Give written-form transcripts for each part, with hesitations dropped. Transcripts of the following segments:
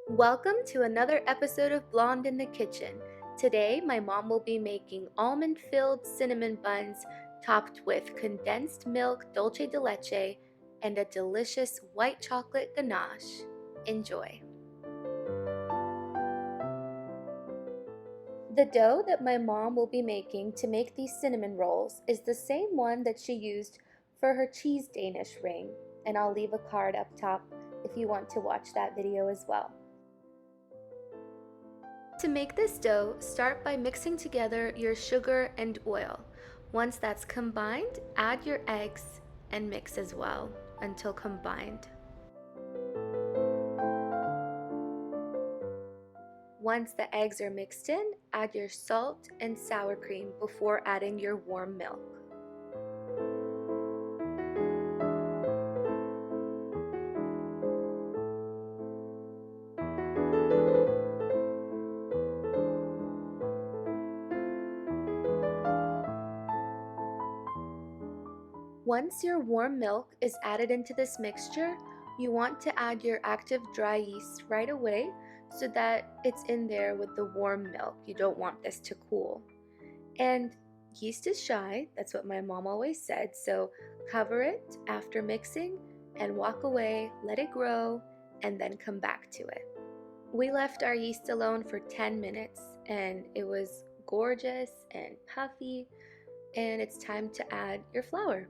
Welcome to another episode of Blonde in the Kitchen. Today, my mom will be making almond-filled cinnamon buns topped with condensed milk Dolce de Leche and a delicious white chocolate ganache. Enjoy. The dough that my mom will be making to make these cinnamon rolls is the same one that she used for her cheese Danish ring, and I'll leave a card up top if you want to watch that video as well. To make this dough, start by mixing together your sugar and oil. Once that's combined, add your eggs and mix as well until combined. Once the eggs are mixed in, add your salt and sour cream before adding your warm milk. Once your warm milk is added into this mixture, you want to add your active dry yeast right away so that it's in there with the warm milk. You don't want this to cool. And yeast is shy, that's what my mom always said, so cover it after mixing and walk away, let it grow, and then come back to it. We left our yeast alone for 10 minutes and it was gorgeous and puffy, and it's time to add your flour.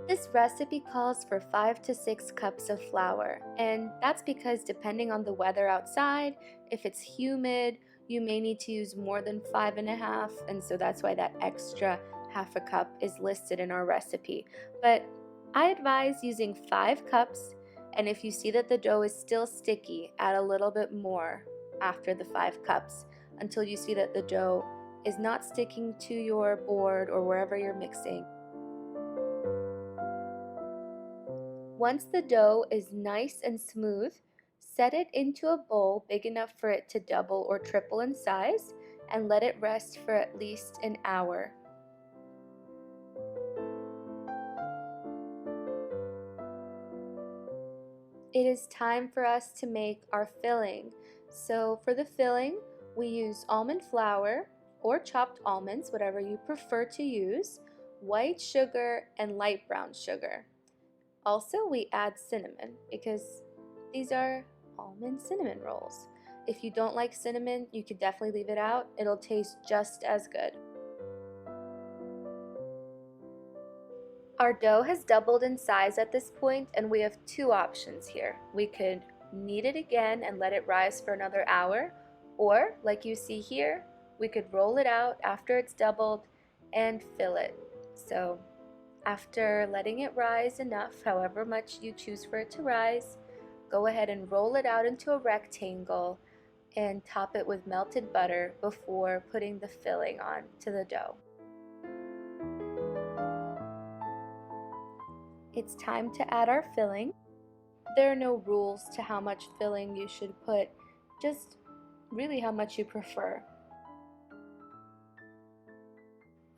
This recipe calls for 5 to 6 cups of flour, and that's because depending on the weather outside, if it's humid, you may need to use more than 5.5, and so that's why that extra half a cup is listed in our recipe. But I advise using 5 cups, and if you see that the dough is still sticky, add a little bit more after the 5 cups until you see that the dough is not sticking to your board or wherever you're mixing. Once the dough is nice and smooth, set it into a bowl big enough for it to double or triple in size and let it rest for at least an hour. It is time for us to make our filling. So for the filling, we use almond flour or chopped almonds, whatever you prefer to use, white sugar, and light brown sugar. Also, we add cinnamon because these are almond cinnamon rolls. If you don't like cinnamon, you could definitely leave it out. It'll taste just as good. Our dough has doubled in size at this point, and we have 2 options here. We could knead it again and let it rise for another hour, or like you see here, we could roll it out after it's doubled and fill it. So after letting it rise enough, however much you choose for it to rise, go ahead and roll it out into a rectangle and top it with melted butter before putting the filling on to the dough. It's time to add our filling. There are no rules to how much filling you should put, just really how much you prefer.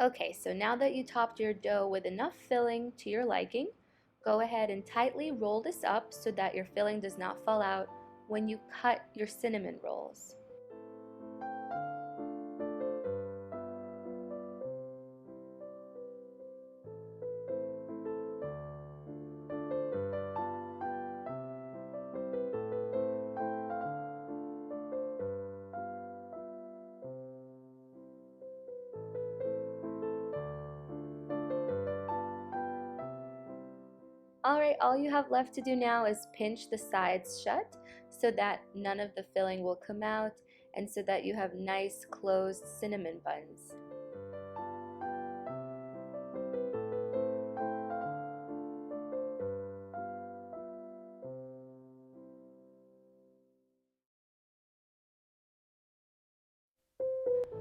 Okay, so now that you topped your dough with enough filling to your liking, go ahead and tightly roll this up so that your filling does not fall out when you cut your cinnamon rolls. Alright, all you have left to do now is pinch the sides shut so that none of the filling will come out and so that you have nice closed cinnamon buns.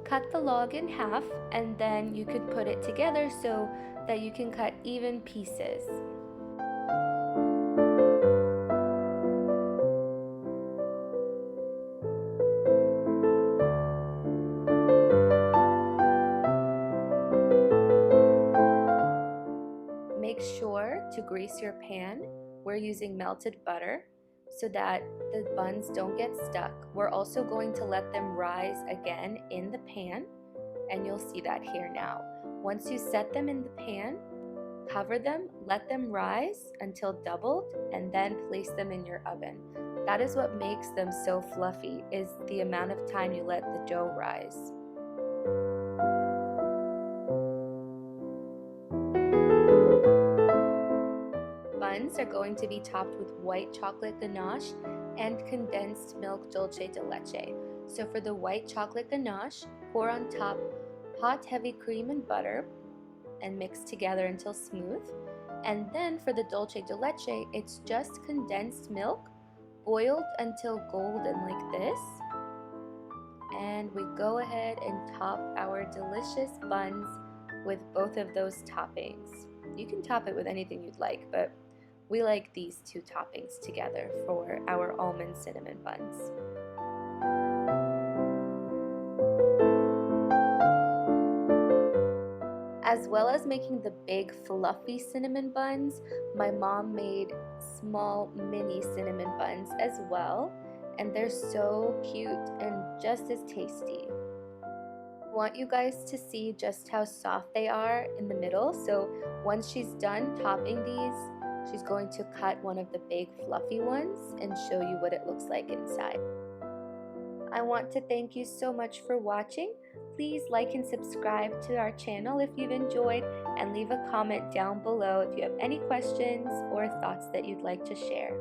Cut the log in half and then you could put it together so that you can cut even pieces. Make sure to grease your pan. We're using melted butter. so that the buns don't get stuck. We're also going to let them rise again in the pan, and you'll see that here now. Once you set them in the pan, cover them, let them rise until doubled, and then place them in your oven. That is what makes them so fluffy, is the amount of time you let the dough rise. Buns are going to be topped with white chocolate ganache and condensed milk dulce de leche. So for the white chocolate ganache, pour on top hot heavy cream and butter and mix together until smooth. And then for the dulce de leche, it's just condensed milk boiled until golden like this. And we go ahead and top our delicious buns with both of those toppings. You can top it with anything you'd like, but we like these two toppings together for our almond cinnamon buns. As well as making the big fluffy cinnamon buns, my mom made small mini cinnamon buns as well, and they're so cute and just as tasty. I want you guys to see just how soft they are in the middle, so once she's done topping these, she's going to cut one of the big fluffy ones and show you what it looks like inside. I want to thank you so much for watching. Please like and subscribe to our channel if you've enjoyed, and leave a comment down below if you have any questions or thoughts that you'd like to share.